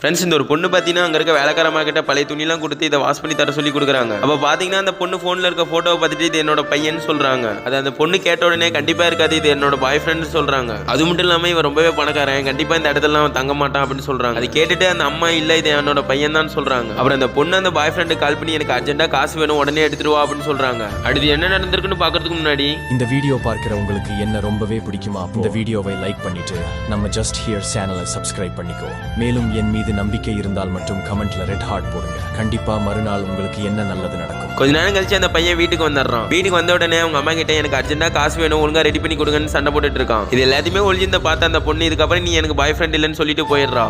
Friends இந்த ஒரு பொண்ணு பார்த்தீங்கன்னா அங்கே இருக்க வேலைக்காரமா கிட்ட பழைய துணிலாம் கொடுத்து இதை வாஷ் பண்ணி தர சொல்லி கொடுக்குறாங்க. அப்போ பார்த்தீங்கன்னா அந்த பொண்ணு ஃபோனில் இருக்க ஃபோட்டோவை பார்த்துட்டு இது என்னோட பையன் சொல்கிறாங்க. அது அந்த பொண்ணு கேட்ட உடனே கண்டிப்பாக இருக்காது இது என்னோட பாய் ஃப்ரெண்ட் சொல்கிறாங்க. அது மட்டும் இல்லாமல் இவன் ரொம்பவே பணக்காரன், கண்டிப்பாக இந்த இடத்துல அவன் தங்க மாட்டான் அப்படின்னு சொல்கிறாங்க. அது கேட்டுட்டு அந்த அம்மா இல்லை இது என்னோட பையன் தான் சொல்கிறாங்க. அப்புறம் அந்த பொண்ணு அந்த பாய் ஃப்ரெண்டு கால் பண்ணி எனக்கு அர்ஜென்ட்டாக காசு வேணும் உடனே எடுத்துட்டு வா அப்படின்னு சொல்கிறாங்க. அடுத்து என்ன நடந்திருக்குன்னு பார்க்கறதுக்கு முன்னாடி இந்த வீடியோ பார்க்கிற உங்களுக்கு என்ன ரொம்பவே பிடிக்குமா? இந்த வீடியோவை லைக் பண்ணிட்டு நம்ம ஜஸ்ட் ஹியர் சேனலை சப்ஸ்கிரைப் பண்ணிக்கோ. மேலும் என் மீது நம்பிக்கை இருந்தால் மட்டும் கமெண்ட்ல ரெட் ஹார்ட் போடுங்க. கண்டிப்பா மறுநாள் உங்களுக்கு என்ன நல்லது நடக்கும். கொஞ்ச நேரம் கழிச்சு அந்த பையன் வீட்டுக்கு வந்துடுறான். வீட்டுக்கு வந்த உடனே அவங்க அம்மா கிட்ட எனக்கு அர்ஜென்ட்டா காசு வேணும் ஒழுங்கா ரெடி பண்ணி கொடுங்கன்னு சண்டை போட்டுட்டு இருக்கான். இது எல்லாத்தையுமே ஒளிஞ்சிருந்த பார்த்த அந்த பொண்ணு இதுக்கப்புறம் நீ எனக்கு பாய் ஃப்ரெண்ட் இல்லைன்னு சொல்லிட்டு போயிடுறா.